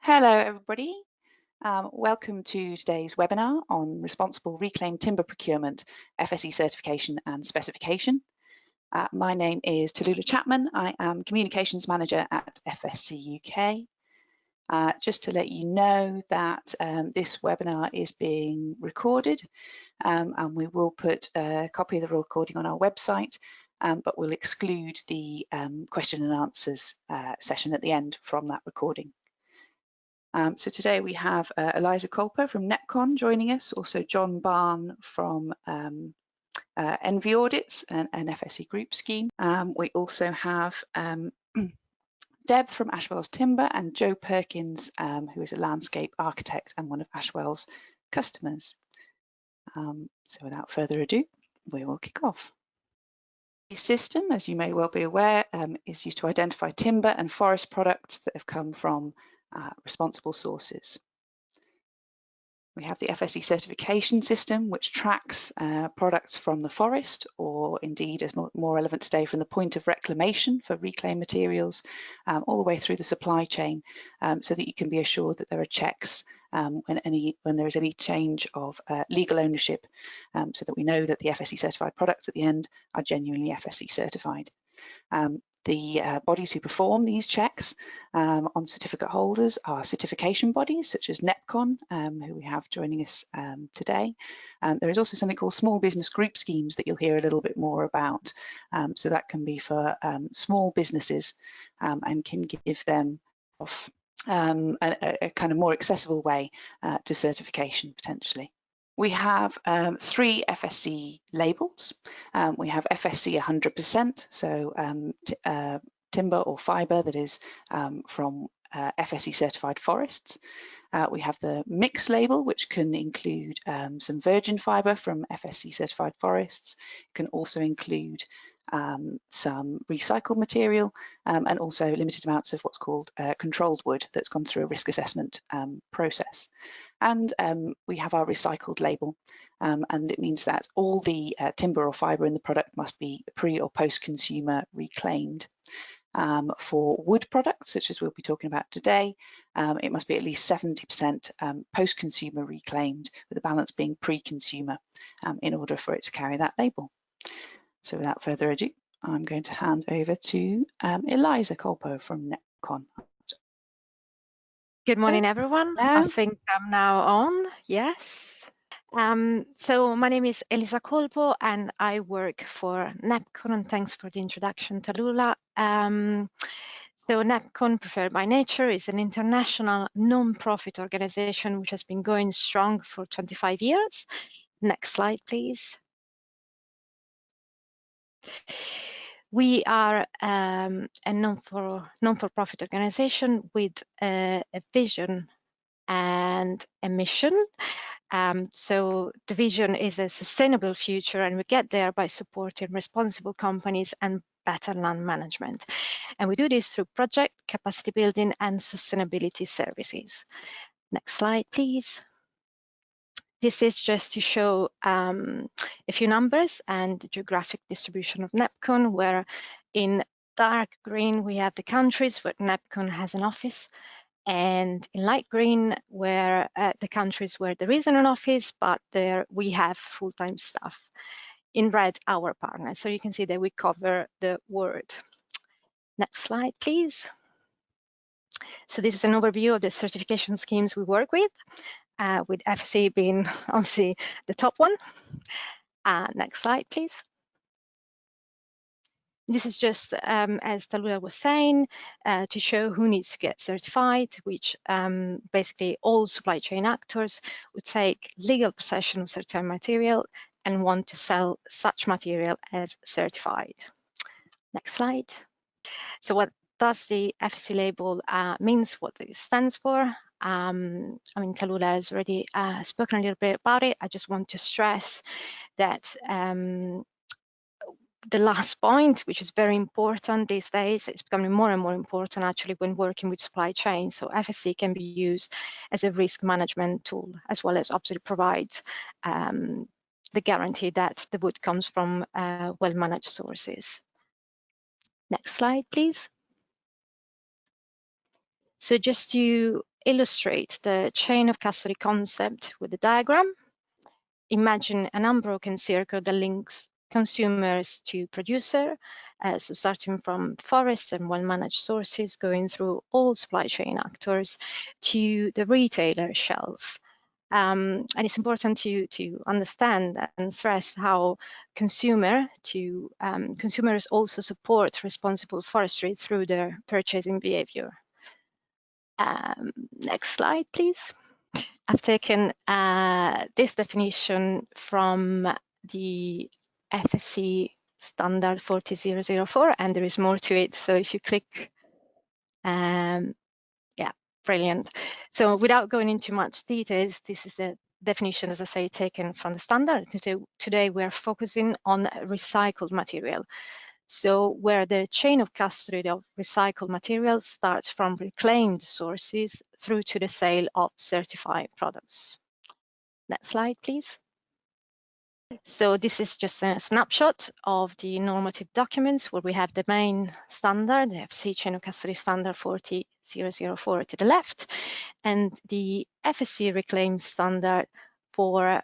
Hello, everybody. Welcome to today's webinar on responsible reclaimed timber procurement, FSC certification and specification. My name is Tallulah Chapman. I am Communications Manager at FSC UK. Just to let you know that this webinar is being recorded and we will put a copy of the recording on our website, but we'll exclude the question and answers session at the end from that recording. So today we have Elisa Colpo from NEPCon joining us, also John Barne from Enviaudits, an FSC group scheme. We also have Deb from Ashwells Timber and Joe Perkins, who is a landscape architect and one of Ashwells' customers. So without further ado, we will kick off. The system, as you may well be aware, is used to identify timber and forest products that have come from responsible sources. We have the FSC certification system, which tracks products from the forest, or indeed, as more relevant today, from the point of reclamation for reclaimed materials, all the way through the supply chain, so that you can be assured that there are checks when there is any change of legal ownership, so that we know that the FSC certified products at the end are genuinely FSC certified. The bodies who perform these checks on certificate holders are certification bodies such as NEPCon, who we have joining us today. There is also something called small business group schemes that you'll hear a little bit more about. So that can be for small businesses and can give them a kind of more accessible way to certification potentially. We have 3 FSC labels. We have FSC 100%, so timber or fibre that is from FSC certified forests. We have the mix label, which can include some virgin fibre from FSC certified forests. It can also include some recycled material and also limited amounts of what's called controlled wood that's gone through a risk assessment process. And we have our recycled label, and it means that all the timber or fibre in the product must be pre or post-consumer reclaimed. For wood products, such as we'll be talking about today, it must be at least 70% post-consumer reclaimed, with the balance being pre-consumer in order for it to carry that label. So without further ado, I'm going to hand over to Elisa Colpo from NEPCon. Good morning, everyone. I think I'm now on, yes. So my name is Elisa Colpo and I work for NEPCon, and thanks for the introduction, Tallulah. So NEPCon, Preferred by Nature, is an international non-profit organization which has been going strong for 25 years. Next slide, please. We are a non-for-profit organization with a vision and a mission. So the vision is a sustainable future, and we get there by supporting responsible companies and better land management. And we do this through project, capacity building, and sustainability services. Next slide, please. This is just to show a few numbers and the geographic distribution of NEPCon, where in dark green we have the countries where NEPCon has an office, and in light green where the countries where there isn't an office, but there we have full-time staff. In red, our partners. So you can see that we cover the world. Next slide, please. So this is an overview of the certification schemes we work with FSC being obviously the top one. Next slide, please. This is just, as Tallulah was saying, to show who needs to get certified, which basically all supply chain actors would take legal possession of certain material and want to sell such material as certified. Next slide. So what does the FSC label means, what it stands for? I mean, Tallulah has already spoken a little bit about it. I just want to stress that the last point, which is very important these days, it's becoming more and more important actually when working with supply chain. So FSC can be used as a risk management tool, as well as obviously provide the guarantee that the wood comes from well-managed sources. Next slide, please. So just to illustrate the chain of custody concept with a diagram. Imagine an unbroken circle that links consumers to producer, so starting from forests and well-managed sources, going through all supply chain actors to the retailer shelf. And it's important to understand and stress how consumers also support responsible forestry through their purchasing behavior. Next slide, please. I've taken this definition from the FSC standard 40004, and there is more to it. So if you click, yeah, brilliant. So without going into much details, this is a definition, as I say, taken from the standard. Today we are focusing on recycled material. So where the chain of custody of recycled materials starts from reclaimed sources through to the sale of certified products. Next slide, please. So this is just a snapshot of the normative documents where we have the main standard, the FSC Chain of Custody Standard 40004 to the left, and the FSC Reclaim Standard for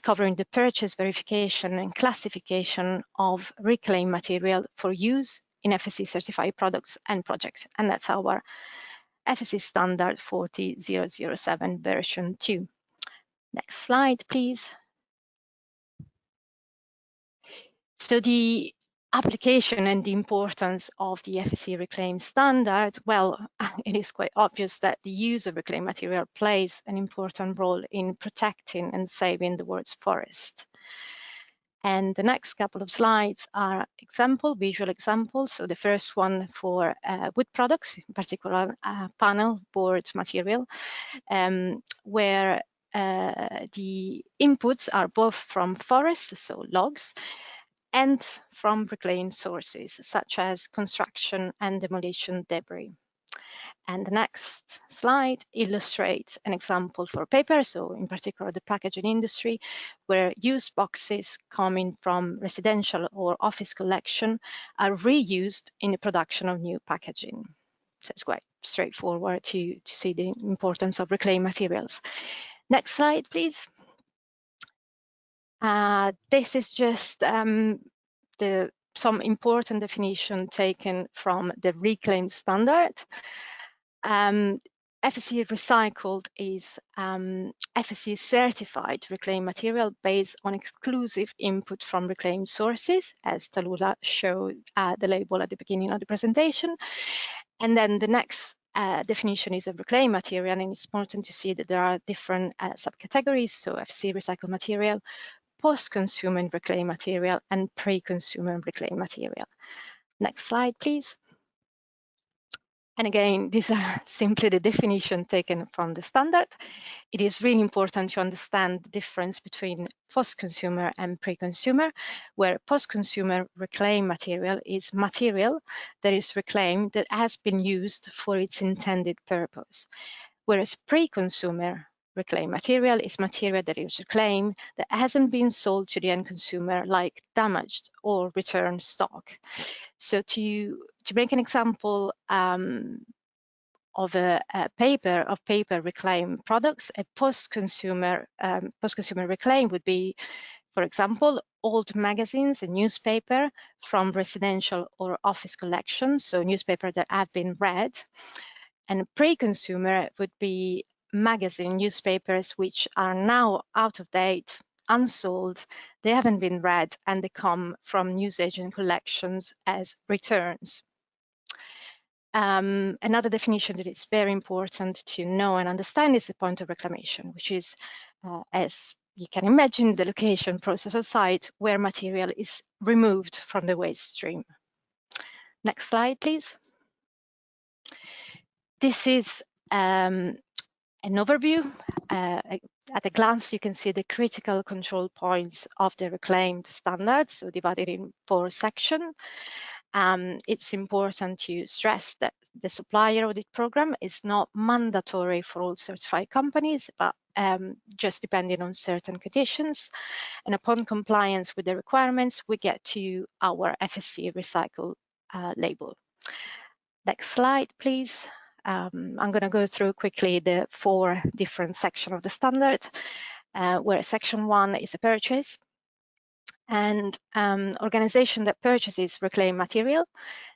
covering the purchase, verification and classification of reclaimed material for use in FSC certified products and projects. And that's our FSC Standard 40007 version 2. Next slide, please. So the application and the importance of the FSC Reclaim Standard, well, it is quite obvious that the use of reclaimed material plays an important role in protecting and saving the world's forest. And the next couple of slides are visual examples. So the first one for wood products, in particular panel board material, where the inputs are both from forests, so logs, and from reclaimed sources, such as construction and demolition debris. And the next slide illustrates an example for paper, so in particular the packaging industry, where used boxes coming from residential or office collection are reused in the production of new packaging. So it's quite straightforward to see the importance of reclaimed materials. Next slide, please. This is just some important definition taken from the Reclaim Standard. FSC Recycled is FSC certified reclaimed material based on exclusive input from reclaimed sources, as Talula showed the label at the beginning of the presentation. And then the next definition is of reclaimed material, and it's important to see that there are different subcategories. So FSC recycled material, post-consumer reclaimed material, and pre-consumer reclaimed material. Next slide, please. And again, these are simply the definition taken from the standard. It is really important to understand the difference between post-consumer and pre-consumer, where post-consumer reclaimed material is material that is reclaimed that has been used for its intended purpose, whereas pre-consumer reclaimed material is material that is reclaimed that hasn't been sold to the end consumer, like damaged or returned stock. So to make an example of a paper reclaimed products, a post-consumer reclaim would be, for example, old magazines and newspaper from residential or office collections, so newspaper that have been read. And pre-consumer would be magazine newspapers which are now out of date, unsold, they haven't been read, and they come from newsagent collections as returns. Another definition that is very important to know and understand is the point of reclamation, which is, as you can imagine, the location, process, or site where material is removed from the waste stream. Next slide, please. This is an overview. At a glance, you can see the critical control points of the reclaimed standard, so divided in 4 sections. It's important to stress that the supplier audit program is not mandatory for all certified companies, but just depending on certain conditions. And upon compliance with the requirements, we get to our FSC Recycled label. Next slide, please. I'm going to go through quickly the 4 different sections of the standard, where section 1 is a purchase. And organization that purchases reclaimed material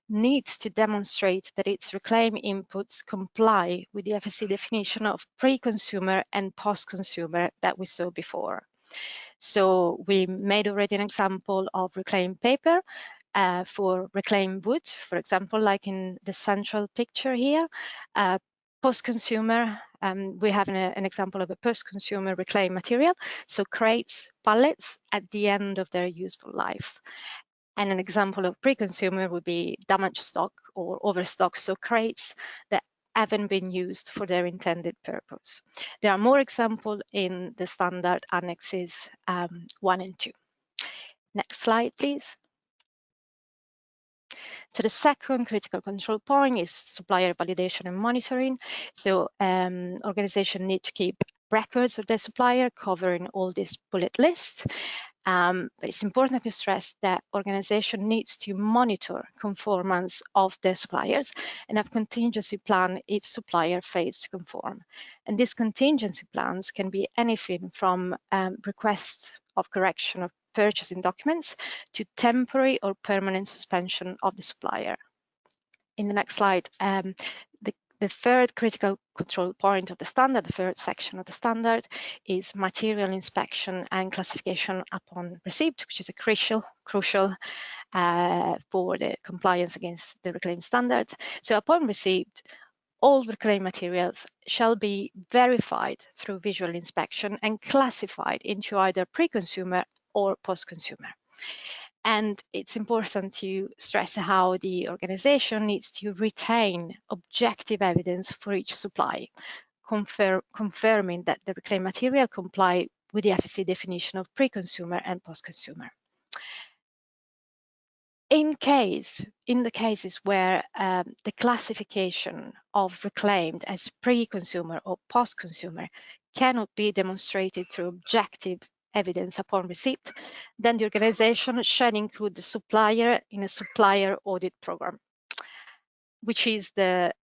needs to demonstrate that its reclaimed inputs comply with the FSC definition of pre-consumer and post-consumer that we saw before. So we made already an example of reclaimed paper for reclaimed wood, for example, like in the central picture here. Post-consumer, we have an example of a post-consumer reclaimed material, so crates, pallets at the end of their useful life. And an example of pre-consumer would be damaged stock or overstock, so crates that haven't been used for their intended purpose. There are more examples in the standard annexes 1 and 2. Next slide, please. So the second critical control point is supplier validation and monitoring. So organizations need to keep records of their supplier covering all these bullet lists. But it's important to stress that organization needs to monitor conformance of their suppliers and have contingency plan if supplier fails to conform. And these contingency plans can be anything from requests of correction of purchasing documents to temporary or permanent suspension of the supplier. In the next slide, the third critical control point of the standard, the third section of the standard, is material inspection and classification upon receipt, which is a crucial for the compliance against the reclaimed standard. So upon receipt, all reclaimed materials shall be verified through visual inspection and classified into either pre-consumer or post-consumer. And it's important to stress how the organization needs to retain objective evidence for each supply, confirming that the reclaimed material comply with the FSC definition of pre-consumer and post-consumer. In the cases where the classification of reclaimed as pre-consumer or post-consumer cannot be demonstrated through objective evidence upon receipt, then the organization shall include the supplier in a supplier audit program, which is the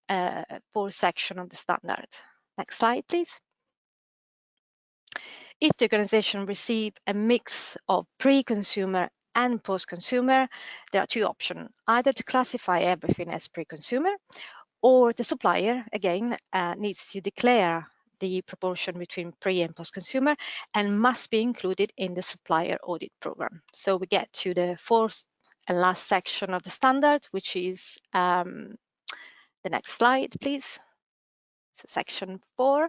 fourth section of the standard. Next slide, please. If the organization receives a mix of pre-consumer and post-consumer, there are 2 options: either to classify everything as pre-consumer, or the supplier, again, needs to declare the proportion between pre and post-consumer and must be included in the supplier audit program. So we get to the fourth and last section of the standard, which is the next slide, please. So section 4.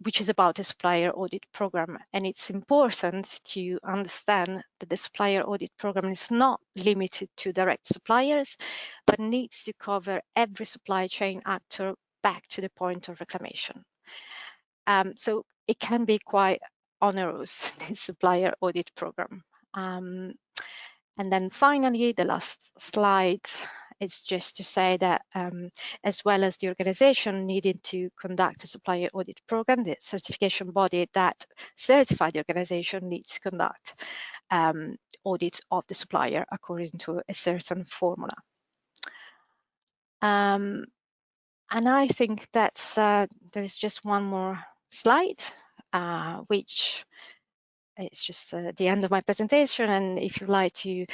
Which is about the supplier audit program. And it's important to understand that the supplier audit program is not limited to direct suppliers, but needs to cover every supply chain actor back to the point of reclamation. So it can be quite onerous, the supplier audit program. And then finally, the last slide is just to say that as well as the organization needed to conduct a supplier audit program, the certification body that certified the organization needs to conduct audit of the supplier according to a certain formula. And I think that's there's just one more slide, which it's just the end of my presentation. And if you'd like to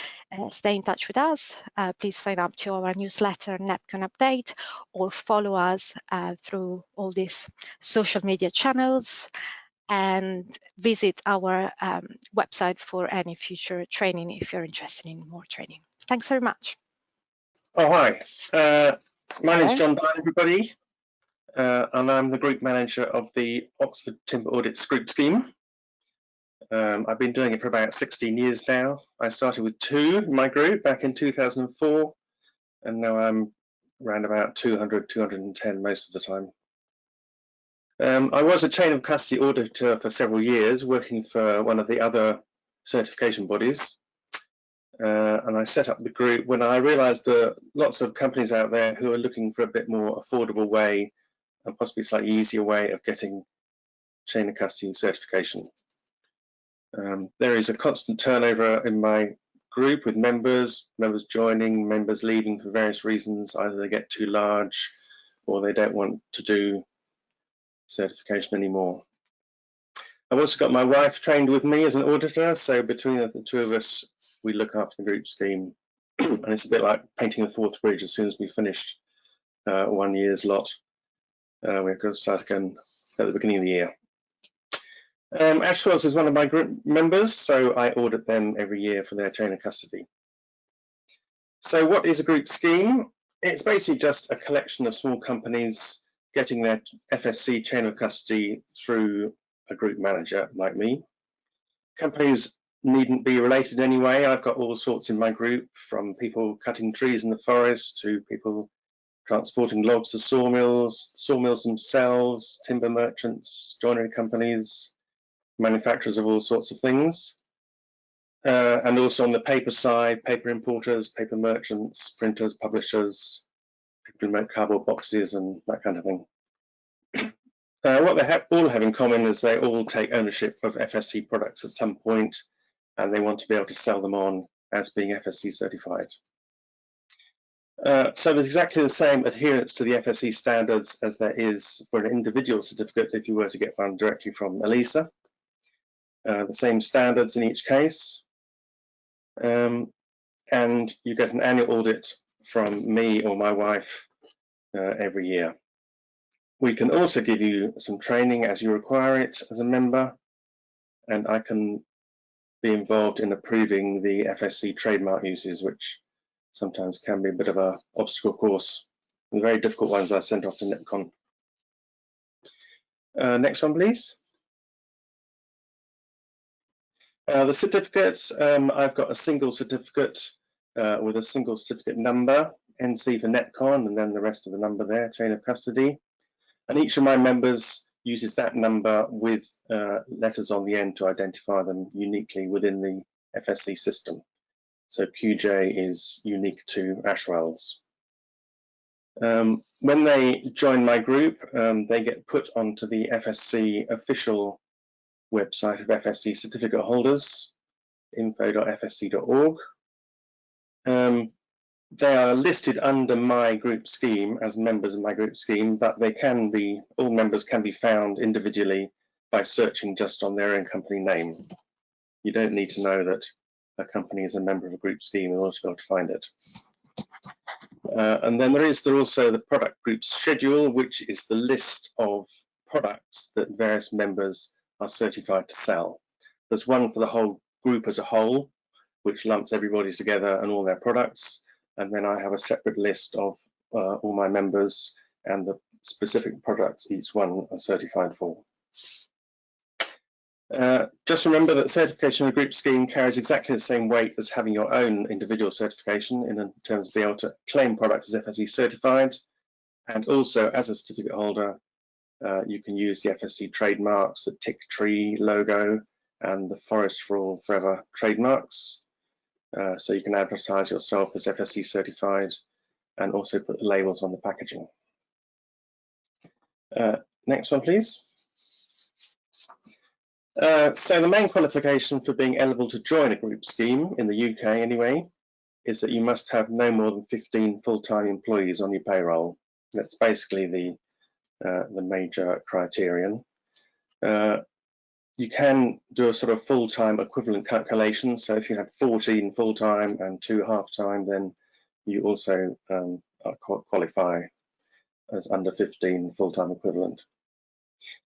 stay in touch with us, please sign up to our newsletter, NEPCon Update, or follow us through all these social media channels, and visit our website for any future training if you're interested in more training. Thanks very much. Oh, hi. My name's John Barne, everybody, and I'm the group manager of the Oxford Timber Audits group scheme. I've been doing it for about 16 years now. I started with 2 in my group back in 2004, and now I'm around about 200, 210 most of the time. I was a chain of custody auditor for several years, working for one of the other certification bodies. And I set up the group when I realized there are lots of companies out there who are looking for a bit more affordable way and possibly slightly easier way of getting chain of custody certification. There is a constant turnover in my group with members joining, members leaving for various reasons. Either they get too large or they don't want to do certification anymore. I've also got my wife trained with me as an auditor, so between the two of us, we look after the group scheme. And it's a bit like painting the fourth bridge. As soon as we finished 1 year's lot, we've got to start again at the beginning of the year. Ashwells is one of my group members, so I audit them every year for their chain of custody. So what is a group scheme? It's basically just a collection of small companies getting their FSC chain of custody through a group manager like me. Companies needn't be related anyway. I've got all sorts in my group, from people cutting trees in the forest to people transporting logs to sawmills, sawmills themselves, timber merchants, joinery companies, manufacturers of all sorts of things. And also on the paper side, paper importers, paper merchants, printers, publishers, people who make cardboard boxes and that kind of thing. What they all have in common is they all take ownership of FSC products at some point, and they want to be able to sell them on as being FSC certified. So there's exactly the same adherence to the FSC standards as there is for an individual certificate if you were to get one directly from Elisa. The same standards in each case. And you get an annual audit from me or my wife every year. We can also give you some training as you require it as a member, and I can be involved in approving the FSC trademark uses, which sometimes can be a bit of an obstacle course. The very difficult ones I sent off to NEPCon. Next one, please. The certificates, I've got a single certificate with a single certificate number, NC for NEPCon, and then the rest of the number there, chain of custody. And each of my members uses that number with letters on the end to identify them uniquely within the FSC system. So QJ is unique to Ashwells. When they join my group, they get put onto the FSC official website of FSC certificate holders, info.fsc.org. They are listed under my group scheme as members of my group scheme, but they can be, all members can be found individually by searching just on their own company name. You don't need to know that a company is a member of a group scheme in order to be able to find it. And then there's also the product group schedule, which is the list of products that various members are certified to sell. There's one for the whole group as a whole, which lumps everybody together and all their products. And then I have a separate list of all my members and the specific products each one are certified for. Just remember that certification in a group scheme carries exactly the same weight as having your own individual certification in terms of being able to claim products as FSC certified. And also as a certificate holder, you can use the FSC trademarks, the tick tree logo and the forest for all forever trademarks. So you can advertise yourself as FSC certified and also put the labels on the packaging. Next one, please. So the main qualification for being eligible to join a group scheme, in the UK anyway, is that you must have no more than 15 full-time employees on your payroll. That's basically the major criterion. You can do a sort of full-time equivalent calculation. So if you had 14 full-time and 2 half-time, then you also qualify as under 15 full-time equivalent.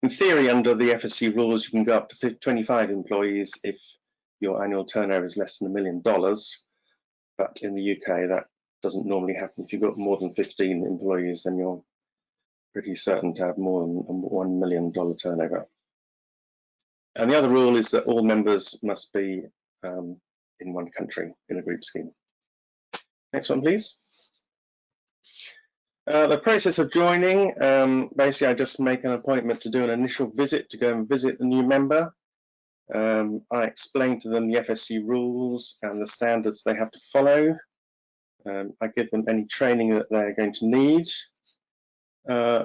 In theory, under the FSC rules, you can go up to 25 employees if your annual turnover is less than $1 million. But in the UK, that doesn't normally happen. If you've got more than 15 employees, then you're pretty certain to have more than a $1 million turnover. And the other rule is that all members must be in one country in a group scheme. Next one, please. The process of joining, basically I just make an appointment to do an initial visit to go and visit the new member. I explain to them the FSC rules and the standards they have to follow. I give them any training that they're going to need.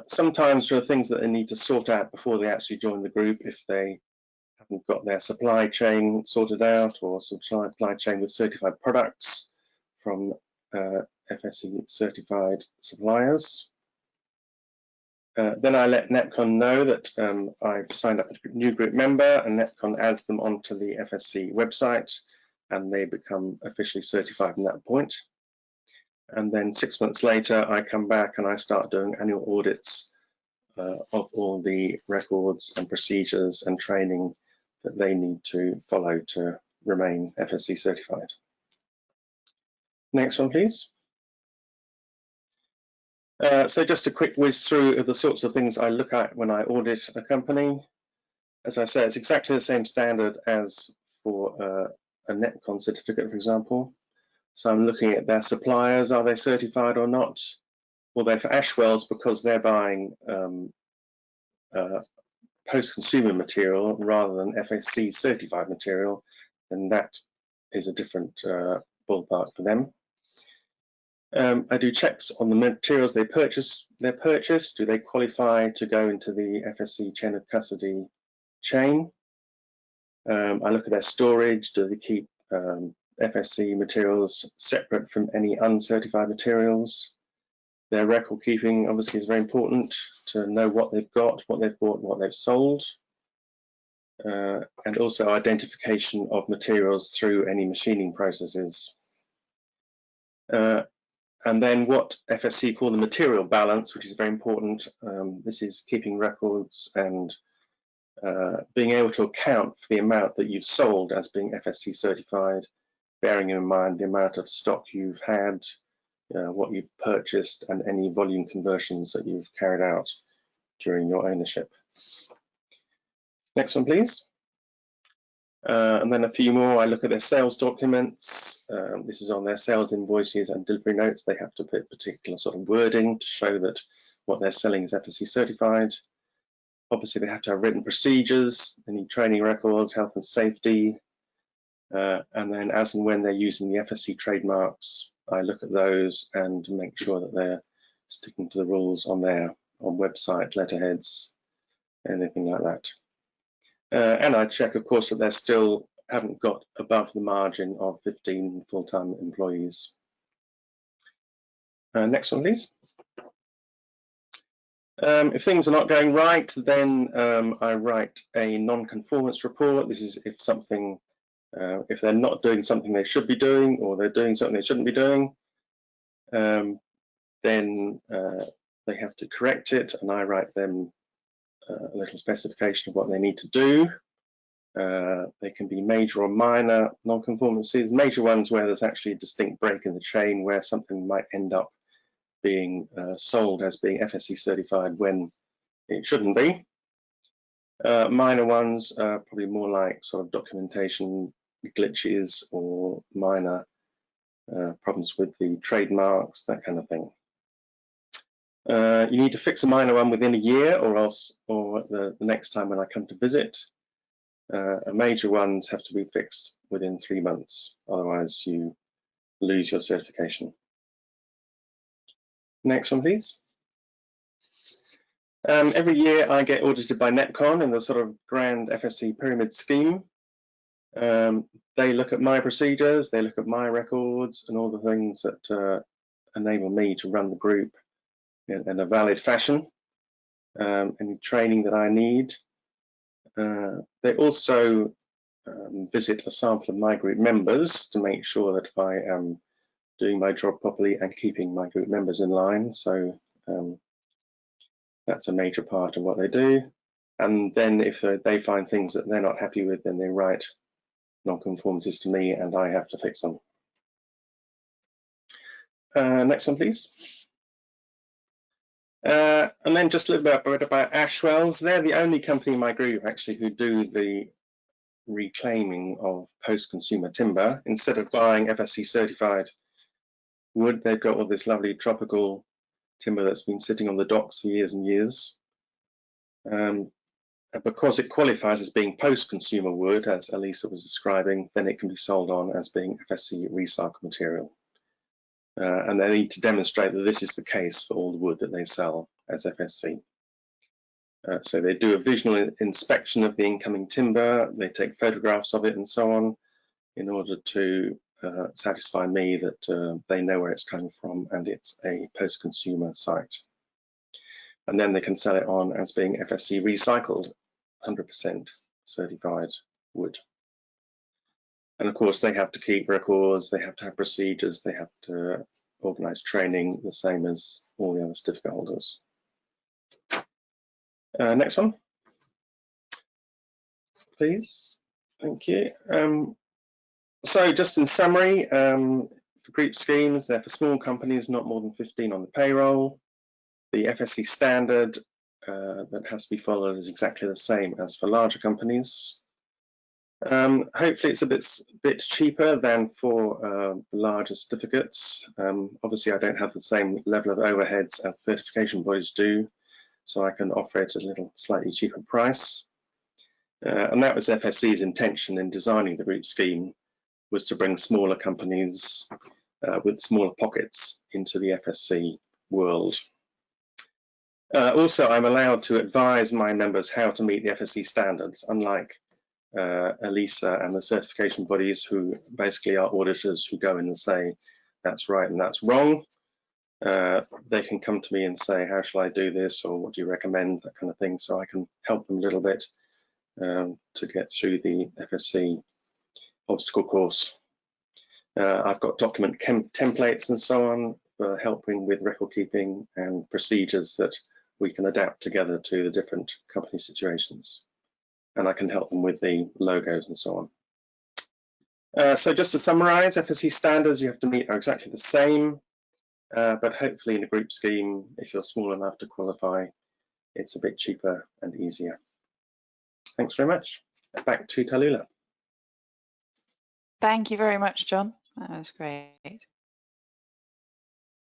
Sometimes there are things that they need to sort out before they actually join the group if they haven't got their supply chain sorted out, or supply chain with certified products from FSC certified suppliers. Then I let NEPCon know that I've signed up a new group member, and NEPCon adds them onto the FSC website, and they become officially certified from that point. And then 6 months later, I come back and I start doing annual audits of all the records and procedures and training that they need to follow to remain FSC certified. Next one, please. So just a quick whiz through of the sorts of things I look at when I audit a company. As I say, it's exactly the same standard as for a NEPCon certificate, for example. So I'm looking at their suppliers, are they certified or not? Although for Ashwells, because they're buying post-consumer material rather than FSC certified material, then that is a different ballpark for them. I do checks on the materials they purchase. Do they qualify to go into the FSC chain of custody chain? I look at their storage. Do they keep FSC materials separate from any uncertified materials? Their record keeping obviously is very important to know what they've got, what they've bought, what they've sold. And also identification of materials through any machining processes. And then what FSC call the material balance, which is very important. This is keeping records and being able to account for the amount that you've sold as being FSC certified, bearing in mind the amount of stock you've had, what you've purchased, and any volume conversions that you've carried out during your ownership. Next one, please. And then a few more. I look at their sales documents. This is on their sales invoices and delivery notes. They have to put particular sort of wording to show that what they're selling is FSC certified. Obviously, they have to have written procedures. They need training records, health and safety. And then as and when they're using the FSC trademarks, I look at those and make sure that they're sticking to the rules on their website, letterheads, anything like that. And I check, of course, that they still haven't got above the margin of 15 full-time employees. Next one, please. If things are not going right, then I write a non-conformance report. This is if something, if they're not doing something they should be doing, or they're doing something they shouldn't be doing, then they have to correct it, and I write them a little specification of what they need to do. They can be major or minor non-conformances. Major ones where there's actually a distinct break in the chain, where something might end up being sold as being FSC certified when it shouldn't be. Minor ones are probably more like sort of documentation glitches or minor problems with the trademarks, that kind of thing. You need to fix a minor one within a year, or else, or the next time when I come to visit. Major ones have to be fixed within 3 months, otherwise you lose your certification. Next one, please. Every year I get audited by NEPCon in the sort of grand FSC pyramid scheme. They look at my procedures, they look at my records, and all the things that enable me to run the group in a valid fashion, any training that I need. They also visit a sample of my group members to make sure that I am doing my job properly and keeping my group members in line. So that's a major part of what they do. And then if they find things that they're not happy with, then they write non-conformances to me and I have to fix them. Next one, please. And then just a little bit about Ashwells. They're the only company in my group actually who do the reclaiming of post-consumer timber. Instead of buying FSC certified wood, they've got all this lovely tropical timber that's been sitting on the docks for years and years. And because it qualifies as being post-consumer wood, as Elisa was describing, then it can be sold on as being FSC recycled material. And they need to demonstrate that this is the case for all the wood that they sell as FSC. So they do a visual inspection of the incoming timber, they take photographs of it and so on, in order to satisfy me that they know where it's coming from and it's a post-consumer site. And then they can sell it on as being FSC Recycled, 100% certified wood. And of course, they have to keep records, they have to have procedures, they have to organise training, the same as all the other certificate holders. Next one, please. Thank you. So just in summary, for group schemes, they're for small companies, not more than 15 on the payroll. The FSC standard that has to be followed is exactly the same as for larger companies. Hopefully it's a bit cheaper than for larger certificates. Obviously I don't have the same level of overheads as certification bodies do, so I can offer it at a little slightly cheaper price. And that was FSC's intention in designing the group scheme, was to bring smaller companies with smaller pockets into the FSC world. Also, I'm allowed to advise my members how to meet the FSC standards, unlike Elisa and the certification bodies, who basically are auditors who go in and say that's right and that's wrong. They can come to me and say, how shall I do this, or what do you recommend, that kind of thing, so I can help them a little bit to get through the FSC obstacle course. I've got document templates and so on for helping with record keeping and procedures that we can adapt together to the different company situations. And I can help them with the logos and so on. So just to summarize, FSC standards you have to meet are exactly the same, but hopefully in a group scheme, if you're small enough to qualify, it's a bit cheaper and easier. Thanks very much. Back to Tallulah. Thank you very much, John. That was great.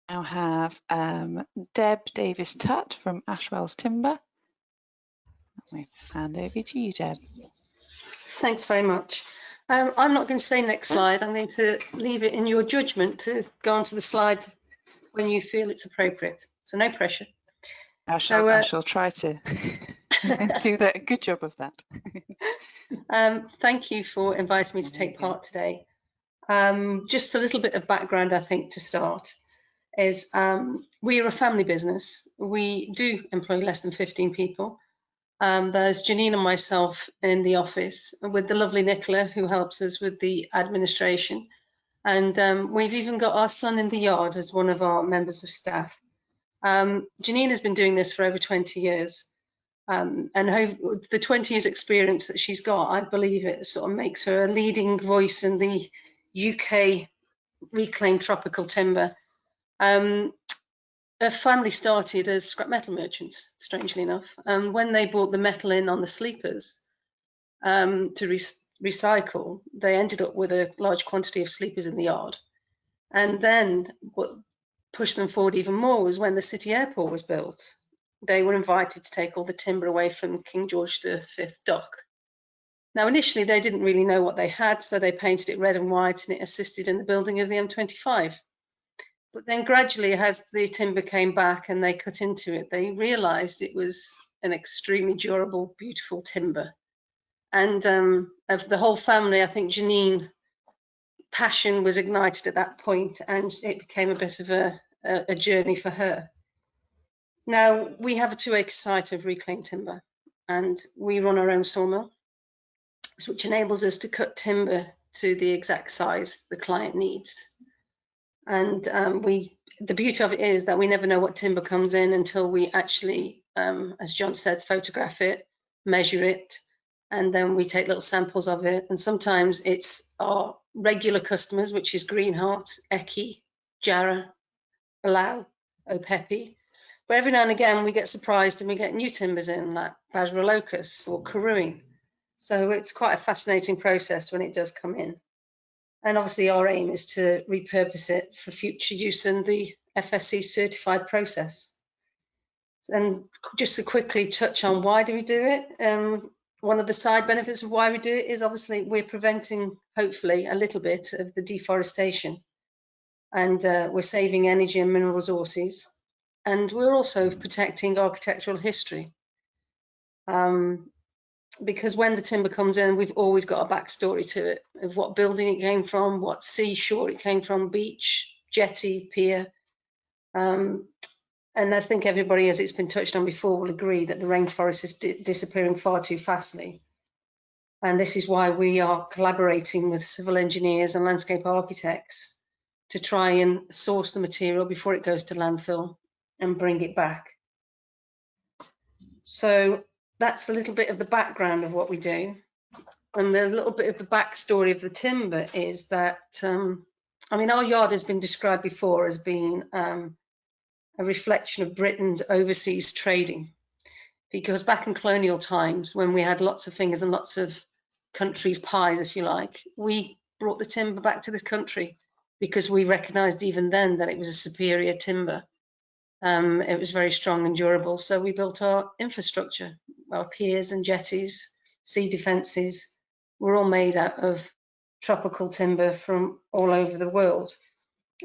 Now have Deb Davies-Tutt from Ashwells Timber. Let me hand over to you, Deb. Thanks very much. I'm not going to say next slide. I'm going to leave it in your judgment to go on to the slide when you feel it's appropriate. So no pressure. I shall try to do a good job of that. Thank you for inviting me to take part today. Just a little bit of background, I think, to start is we are a family business. We do employ less than 15 people. There's Janine and myself in the office with the lovely Nicola, who helps us with the administration. And we've even got our son in the yard as one of our members of staff. Janine has been doing this for over 20 years. And the 20 years experience that she's got, I believe it sort of makes her a leading voice in the UK reclaimed tropical timber. Her family started as scrap metal merchants, strangely enough. And when they brought the metal in on the sleepers to recycle, they ended up with a large quantity of sleepers in the yard. And then what pushed them forward even more was when the city airport was built. They were invited to take all the timber away from King George V dock. Now, initially, they didn't really know what they had, so they painted it red and white, and it assisted in the building of the M25. But then gradually, as the timber came back and they cut into it, they realised it was an extremely durable, beautiful timber. And of the whole family, I think Janine, passion was ignited at that point, and it became a bit of a journey for her. Now, we have a 2-acre site of reclaimed timber, and we run our own sawmill, which enables us to cut timber to the exact size the client needs. And the beauty of it is that we never know what timber comes in until we actually, as John said, photograph it, measure it, and then we take little samples of it. And sometimes it's our regular customers, which is Greenheart, Eki, Jarrah, Palau, Opepi. But every now and again we get surprised and we get new timbers in, like Basra Locust or Karui. So it's quite a fascinating process when it does come in. And obviously our aim is to repurpose it for future use in the FSC certified process. And just to quickly touch on why do we do it, one of the side benefits of why we do it is obviously we're preventing, hopefully, a little bit of the deforestation. And we're saving energy and mineral resources. And we're also protecting architectural history. because when the timber comes in, we've always got a backstory to it of what building it came from, what seashore it came from, beach, jetty, pier. And I think everybody, as it's been touched on before, will agree that the rainforest is disappearing far too fastly. And this is why we are collaborating with civil engineers and landscape architects to try and source the material before it goes to landfill and bring it back. So that's a little bit of the background of what we do. And a little bit of the backstory of the timber is that, I mean, our yard has been described before as being a reflection of Britain's overseas trading. Because back in colonial times, when we had lots of fingers and lots of countries' pies, if you like, we brought the timber back to this country because we recognised even then that it was a superior timber. It was very strong and durable, so we built our infrastructure. Our piers and jetties, sea defences, were all made out of tropical timber from all over the world.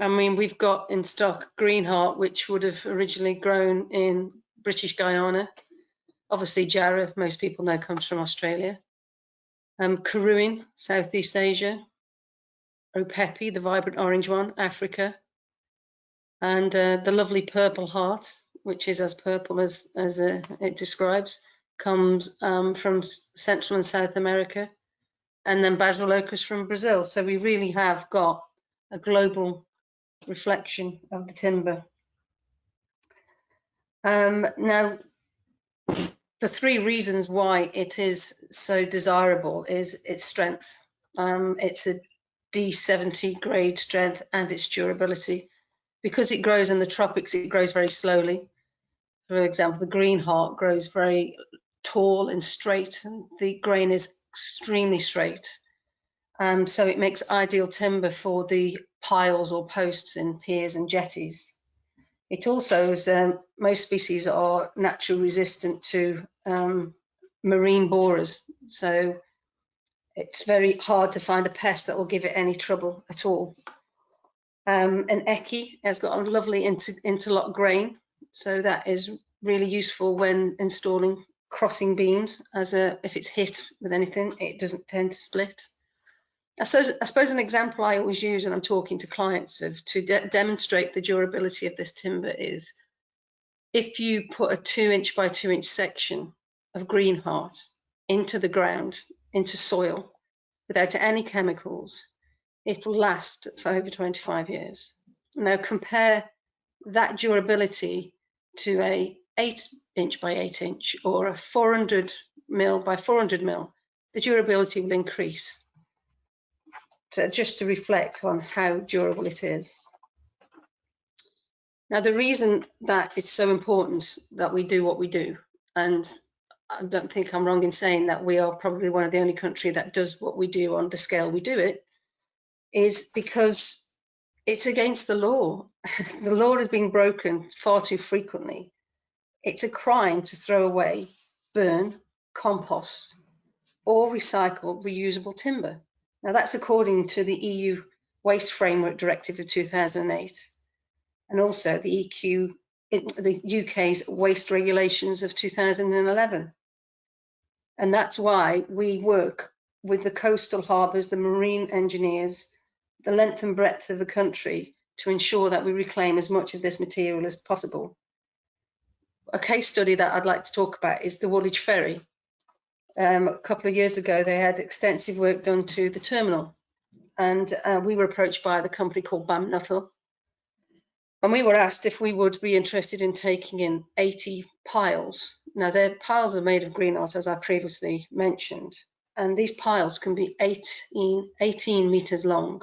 I mean, we've got in stock greenheart, which would have originally grown in British Guyana. Obviously, Jarrah, most people know, comes from Australia. Karuin, Southeast Asia. Opepi, the vibrant orange one, Africa. And the lovely purple heart, which is as purple as it describes, comes from Central and South America. And then Basil locust from Brazil. So we really have got a global reflection of the timber. Now, the three reasons why it is so desirable is its strength. It's a D70 grade strength and its durability. Because it grows in the tropics, it grows very slowly. For example, the green heart grows very tall and straight, and the grain is extremely straight. So it makes ideal timber for the piles or posts in piers and jetties. It also is, most species are naturally resistant to marine borers. So it's very hard to find a pest that will give it any trouble at all. An eki has got a lovely interlock grain, so that is really useful when installing crossing beams. If it's hit with anything, it doesn't tend to split. I suppose an example I always use when I'm talking to clients to demonstrate the durability of this timber is, if you put a 2-inch by 2-inch section of greenheart into the ground, into soil, without any chemicals, it will last for over 25 years. Now compare that durability to a 8-inch by 8-inch or a 400 mil by 400 mil. The durability will increase, just to reflect on how durable it is. Now, the reason that it's so important that we do what we do, and I don't think I'm wrong in saying that we are probably one of the only countries that does what we do on the scale we do it, is because it's against the law. The law is being broken far too frequently. It's a crime to throw away, burn, compost, or recycle reusable timber. Now, that's according to the EU Waste Framework Directive of 2008, and also the UK's Waste Regulations of 2011. And that's why we work with the coastal harbours, the marine engineers, the length and breadth of the country, to ensure that we reclaim as much of this material as possible. A case study that I'd like to talk about is the Woolwich Ferry. A couple of years ago, they had extensive work done to the terminal, and we were approached by the company called Bam Nuttall, and we were asked if we would be interested in taking in 80 piles. Now, their piles are made of greenheart, as I previously mentioned, and these piles can be 18 meters long,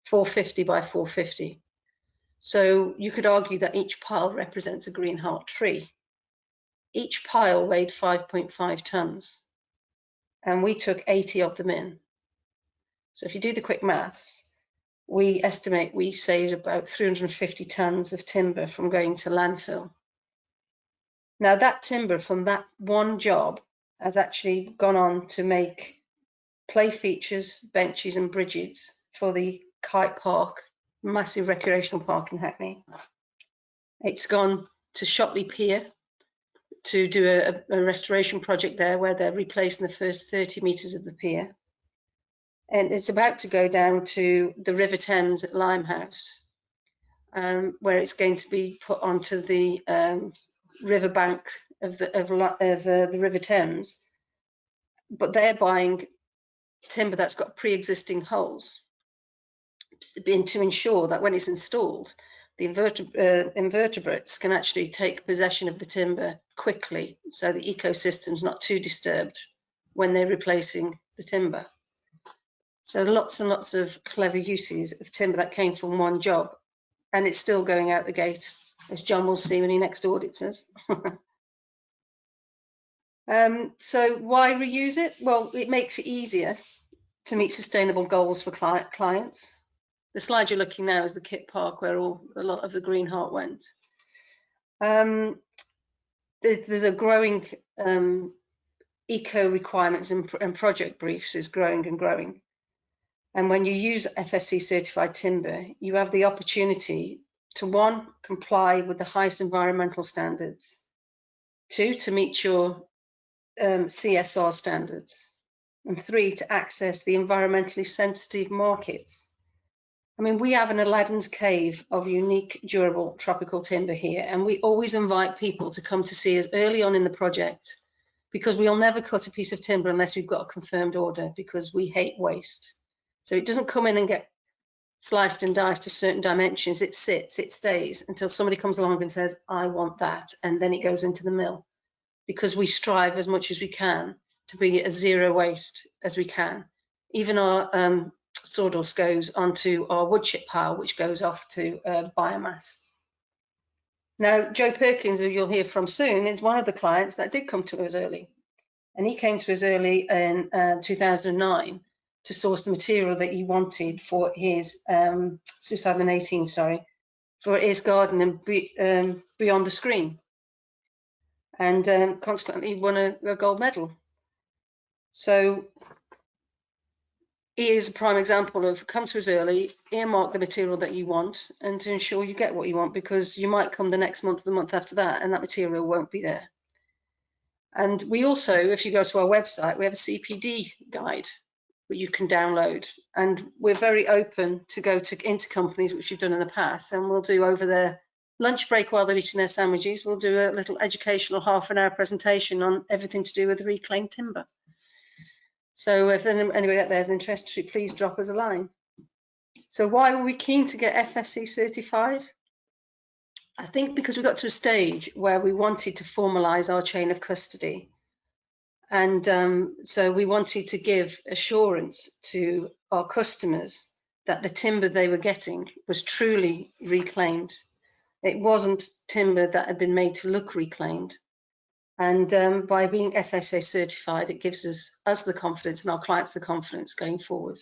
450 by 450. So you could argue that each pile represents a greenheart tree. Each pile weighed 5.5 tons, and we took 80 of them in. So if you do the quick maths, we estimate we saved about 350 tons of timber from going to landfill. Now, that timber from that one job has actually gone on to make play features, benches and bridges for the Kite Park, massive recreational park in Hackney. It's gone to Shotley Pier, to do a restoration project there where they're replacing the first 30 metres of the pier. And it's about to go down to the River Thames at Limehouse, where it's going to be put onto the river bank of the River Thames. But they're buying timber that's got pre-existing holes, to ensure that when it's installed, the invertebrates can actually take possession of the timber quickly, so the ecosystem's not too disturbed when they're replacing the timber. So lots and lots of clever uses of timber that came from one job, and it's still going out the gate, as John will see when he next audits us. So why reuse it? Well, it makes it easier to meet sustainable goals for clients. The slide you're looking now is the Kit Park, where a lot of the Green Heart went. There's a growing eco requirements and project briefs is growing and growing. And when you use FSC certified timber, you have the opportunity to, 1, comply with the highest environmental standards, 2, to meet your CSR standards, and 3, to access the environmentally sensitive markets. I mean, we have an Aladdin's cave of unique, durable tropical timber here, and we always invite people to come to see us early on in the project, because we'll never cut a piece of timber unless we've got a confirmed order, because we hate waste. So it doesn't come in and get sliced and diced to certain dimensions. It sits, it stays until somebody comes along and says, I want that, and then it goes into the mill, because we strive as much as we can to be as zero waste as we can. Even our sawdust goes onto our wood chip pile, which goes off to biomass. Now, Joe Perkins, who you'll hear from soon, is one of the clients that did come to us early. And he came to us early in 2009 to source the material that he wanted for his 2018, sorry, for his garden and beyond the screen. And consequently won a gold medal. So he is a prime example of come to us early, earmark the material that you want, and to ensure you get what you want, because you might come the next month, the month after that, and that material won't be there. And we also, if you go to our website, we have a CPD guide that you can download, and we're very open to go into companies, which we've done in the past, and we'll do over their lunch break while they're eating their sandwiches, we'll do a little educational half-an-hour presentation on everything to do with reclaimed timber. So if anybody out there is interested, please drop us a line. So why were we keen to get FSC certified? I think because we got to a stage where we wanted to formalise our chain of custody. And so we wanted to give assurance to our customers that the timber they were getting was truly reclaimed. It wasn't timber that had been made to look reclaimed. And by being FSA certified, it gives us the confidence and our clients the confidence going forward.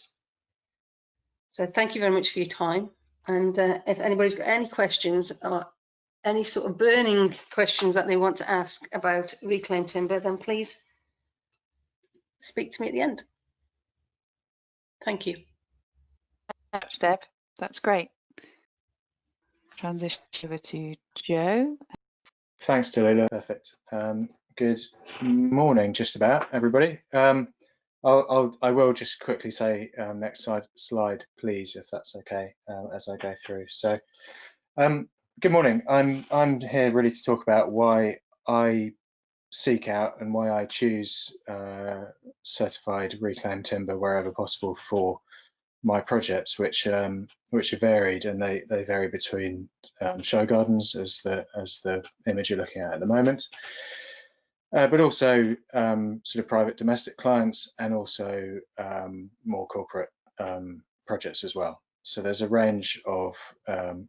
So thank you very much for your time. And if anybody's got any questions or any sort of burning questions that they want to ask about reclaimed timber, then please speak to me at the end. Thank you. Thanks, Deb. That's great. Transition over to Joe. Thanks, Delila. Perfect. Good morning, just about everybody. I will just quickly say next slide, please, if that's okay, as I go through. So, good morning. I'm here really to talk about why I seek out and why I choose certified reclaimed timber wherever possible for my projects, which are varied, and they vary between show gardens, as the image you're looking at the moment, but also sort of private domestic clients, and also more corporate projects as well. So there's a range of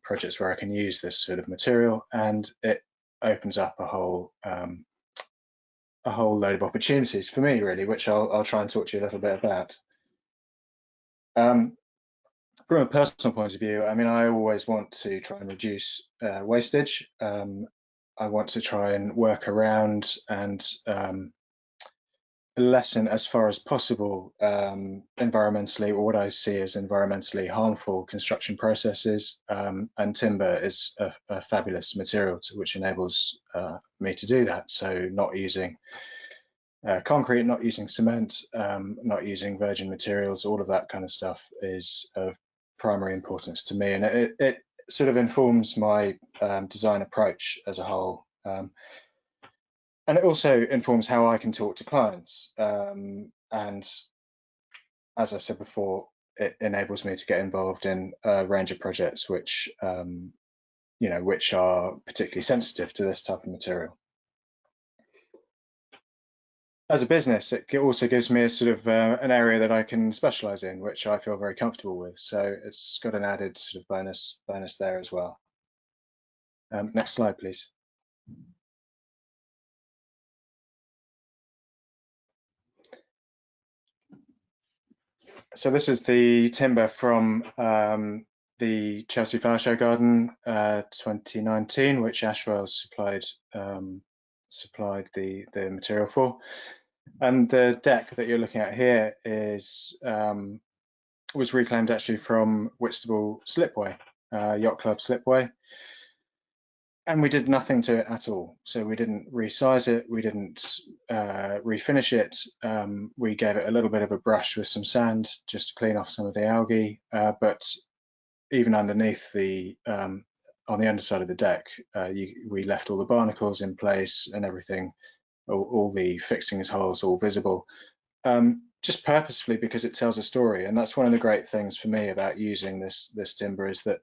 projects where I can use this sort of material, and it opens up a whole load of opportunities for me, really, which I'll try and talk to you a little bit about. From a personal point of view, I mean, I always want to try and reduce wastage. I want to try and work around and lessen as far as possible environmentally, or what I see as environmentally harmful construction processes, and timber is a fabulous material which enables me to do that. So not using concrete, not using cement, not using virgin materials, all of that kind of stuff is of primary importance to me, and it sort of informs my design approach as a whole. And it also informs how I can talk to clients. And as I said before, it enables me to get involved in a range of projects which, which are particularly sensitive to this type of material. As a business, it also gives me a sort of an area that I can specialize in, which I feel very comfortable with. So it's got an added sort of bonus there as well. Next slide, please. So this is the timber from the Chelsea Flower Show Garden 2019, which Ashwells supplied the material for. And the deck that you're looking at here was reclaimed actually from Whitstable Slipway, Yacht Club Slipway. And we did nothing to it at all. So we didn't resize it, we didn't refinish it. We gave it a little bit of a brush with some sand just to clean off some of the algae. But even underneath on the underside of the deck, we left all the barnacles in place and everything, all the fixings holes all visible, just purposefully because it tells a story. And that's one of the great things for me about using this timber, is that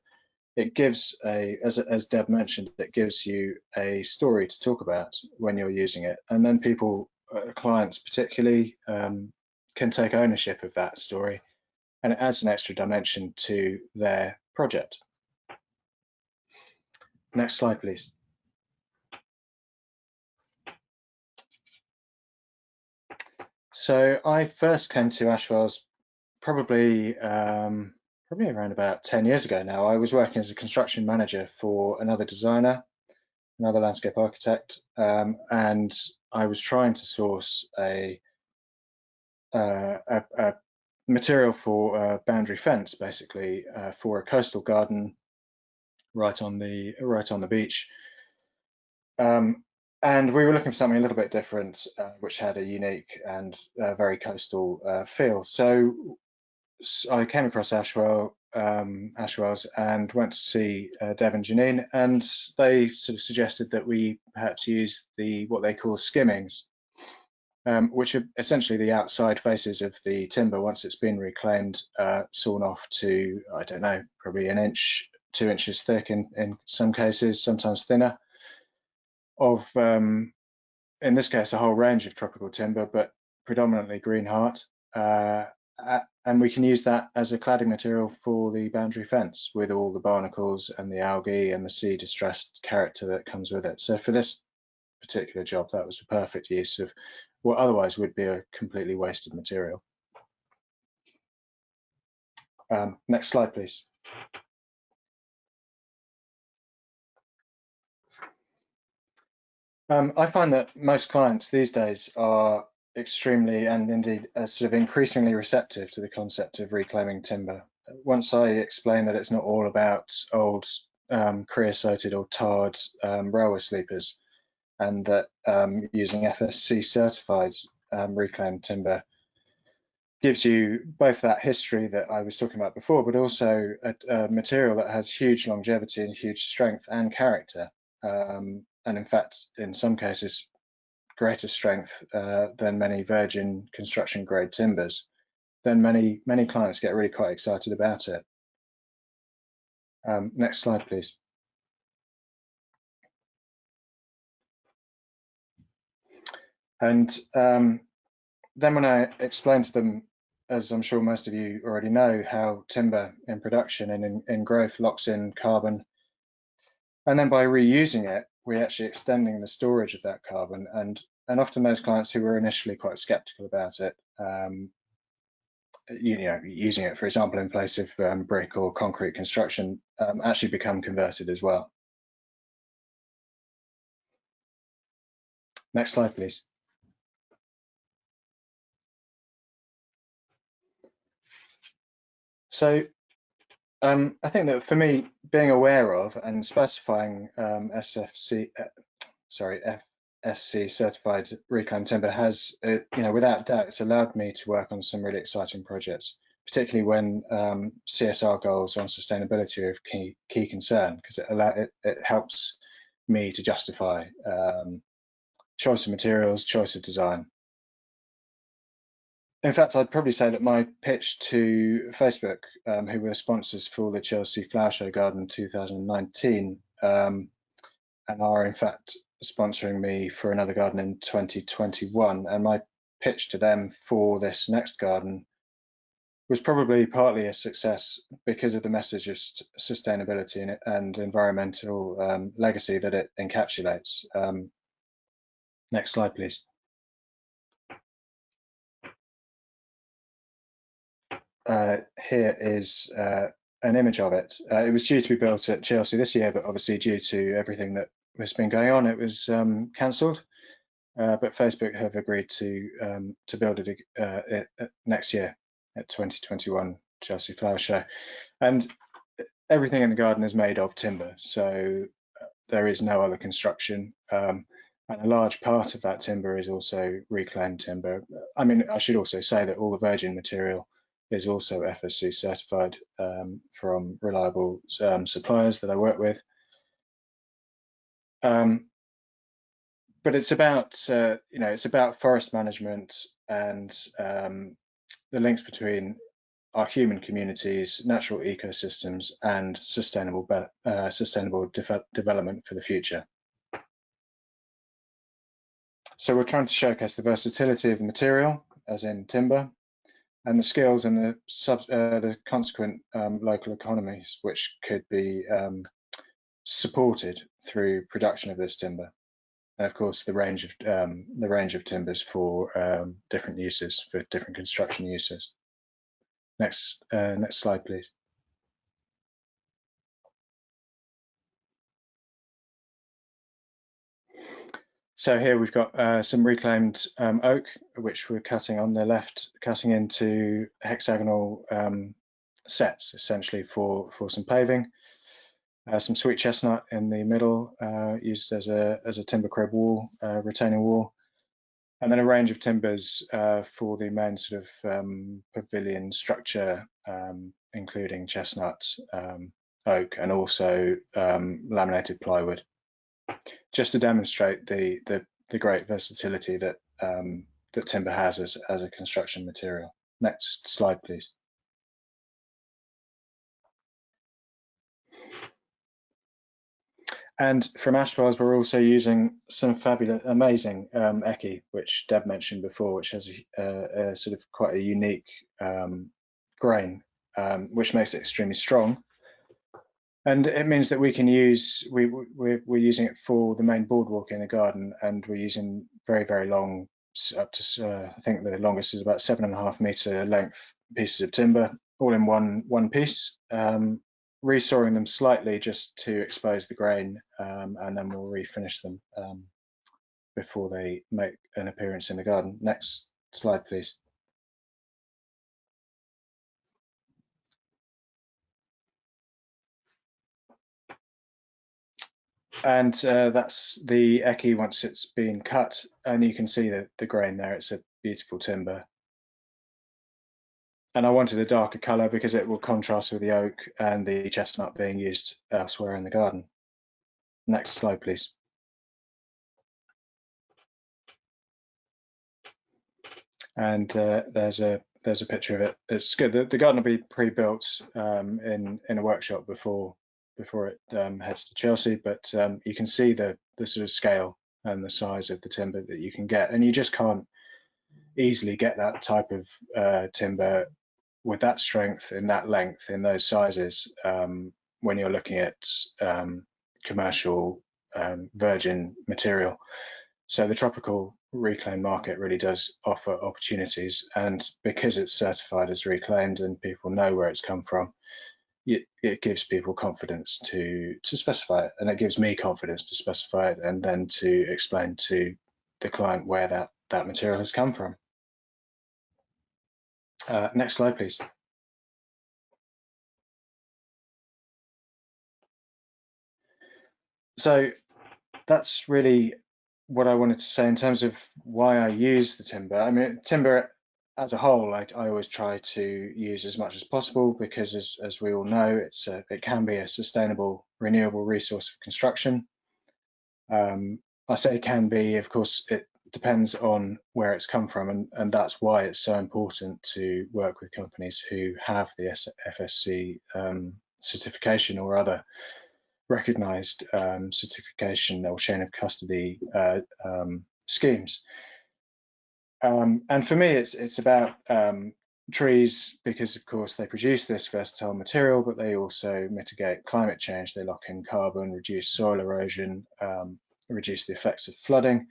it gives as Deb mentioned, it gives you a story to talk about when you're using it, and then people, clients particularly, can take ownership of that story, and it adds an extra dimension to their project. Next slide, please. So I first came to Ashwells probably around about 10 years ago now. I was working as a construction manager for another designer, another landscape architect, and I was trying to source a material for boundary fence, basically, for a coastal garden right on the beach. And we were looking for something a little bit different, which had a unique and very coastal feel. So I came across Ashwells and went to see Deb and Janine, and they sort of suggested that we perhaps use what they call skimmings, which are essentially the outside faces of the timber once it's been reclaimed, sawn off to, I don't know, probably an inch, 2 inches thick in some cases, sometimes thinner, of, in this case, a whole range of tropical timber, but predominantly green heart. And we can use that as a cladding material for the boundary fence, with all the barnacles and the algae and the sea distressed character that comes with it. So for this particular job, that was a perfect use of what otherwise would be a completely wasted material. Next slide, please. I find that most clients these days are extremely, and indeed sort of increasingly, receptive to the concept of reclaiming timber. Once I explain that it's not all about old creosoted or tarred railway sleepers, and that using FSC certified reclaimed timber gives you both that history that I was talking about before, but also a material that has huge longevity and huge strength and character. And in fact, in some cases, greater strength than many virgin construction grade timbers, then many clients get really quite excited about it. Next slide, please. And then when I explained to them, as I'm sure most of you already know, how timber in production and in growth locks in carbon, and then by reusing it, we're actually extending the storage of that carbon. And often those clients who were initially quite skeptical about it, using it, for example, in place of brick or concrete construction, actually become converted as well. Next slide, please. So I think that for me, being aware of and specifying FSC certified reclaimed timber has, without doubt, it's allowed me to work on some really exciting projects, particularly when CSR goals on sustainability are of key concern, because it helps me to justify choice of materials, choice of design. In fact, I'd probably say that my pitch to Facebook, who were sponsors for the Chelsea Flower Show Garden 2019, and are in fact sponsoring me for another garden in 2021, and my pitch to them for this next garden was probably partly a success because of the message of sustainability and environmental legacy that it encapsulates. Next slide, please. Here is an image of it. It was due to be built at Chelsea this year, but obviously due to everything that has been going on, it was cancelled. But Facebook have agreed to build it next year at 2021 Chelsea Flower Show, and everything in the garden is made of timber, so there is no other construction. And a large part of that timber is also reclaimed timber. I mean, I should also say that all the virgin material is also FSC certified from reliable suppliers that I work with. But it's about it's about forest management and the links between our human communities, natural ecosystems, and sustainable development for the future. So we're trying to showcase the versatility of the material, as in timber, and the skills and the consequent local economies which could be supported through production of this timber, and of course the range of timbers for different uses, for different construction uses. Next slide, please. So here we've got some reclaimed oak, which we're cutting on the left, cutting into hexagonal sets, essentially for some paving. Some sweet chestnut in the middle, used as a timber crib wall, retaining wall, and then a range of timbers for the main sort of pavilion structure, including chestnut, oak, and also laminated plywood, just to demonstrate the great versatility that that timber has as a construction material. Next slide, please. And from Ashwells, we're also using some fabulous, amazing eckie, which Deb mentioned before, which has a sort of quite a unique grain, which makes it extremely strong. And it means that we can use, we're using it for the main boardwalk in the garden, and we're using very, very long, up to, I think the longest is about 7.5 meter length pieces of timber, all in one piece, resawing them slightly just to expose the grain, and then we'll refinish them before they make an appearance in the garden. Next slide, please. And that's the eckie once it's been cut, and you can see the grain there. It's a beautiful timber. And I wanted a darker colour because it will contrast with the oak and the chestnut being used elsewhere in the garden. Next slide, please. And there's a picture of it. It's good. The garden will be pre-built in a workshop before it heads to Chelsea, but you can see the sort of scale and the size of the timber that you can get, and you just can't easily get that type of timber with that strength, in that length, in those sizes, when you're looking at commercial virgin material. So the tropical reclaimed market really does offer opportunities, and because it's certified as reclaimed and people know where it's come from, it gives people confidence to specify it, and it gives me confidence to specify it and then to explain to the client where that material has come from. Next slide, please. So that's really what I wanted to say in terms of why I use the timber. I mean, timber as a whole, I always try to use as much as possible because, as we all know, it can be a sustainable, renewable resource of construction. I say it can be, of course, it depends on where it's come from, and that's why it's so important to work with companies who have the FSC certification or other recognised certification or chain of custody schemes. And for me, it's about trees because, of course, they produce this versatile material, but they also mitigate climate change. They lock in carbon, reduce soil erosion, reduce the effects of flooding.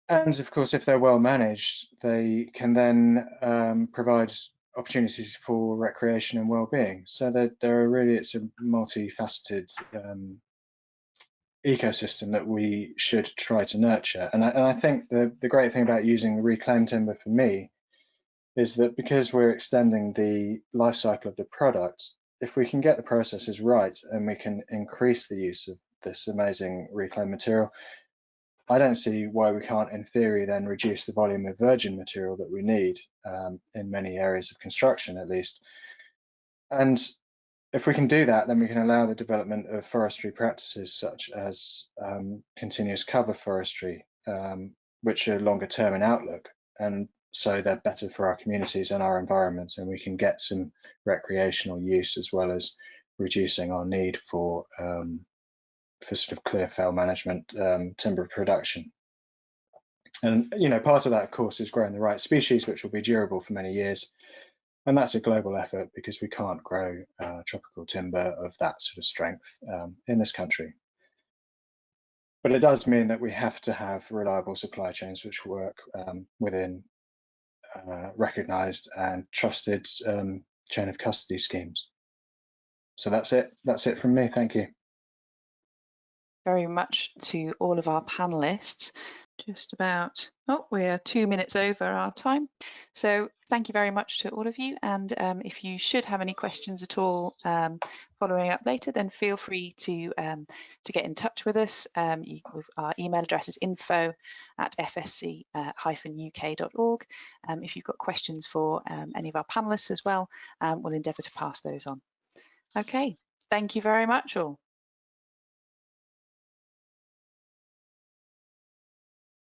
And of course, if they're well managed, they can then provide opportunities for recreation and well-being. So it's a multifaceted ecosystem that we should try to nurture. And I think the great thing about using the reclaimed timber for me is that because we're extending the life cycle of the product, if we can get the processes right and we can increase the use of this amazing reclaimed material, I don't see why we can't, in theory, then reduce the volume of virgin material that we need in many areas of construction, at least. And if we can do that, then we can allow the development of forestry practices such as continuous cover forestry, which are longer term in outlook, and so they're better for our communities and our environment, and we can get some recreational use as well as reducing our need for sort of clear fell management, timber production. And part of that, of course, is growing the right species which will be durable for many years. And that's a global effort because we can't grow tropical timber of that sort of strength in this country. But it does mean that we have to have reliable supply chains which work within recognised and trusted chain of custody schemes. So that's it. That's it from me. Thank you. Very much to all of our panelists. Just about, we're 2 minutes over our time. So thank you very much to all of you. And if you should have any questions at all following up later, then feel free to get in touch with us. Our email address is info@fsc-uk.org. If you've got questions for any of our panelists as well, we'll endeavour to pass those on. Okay, thank you very much all.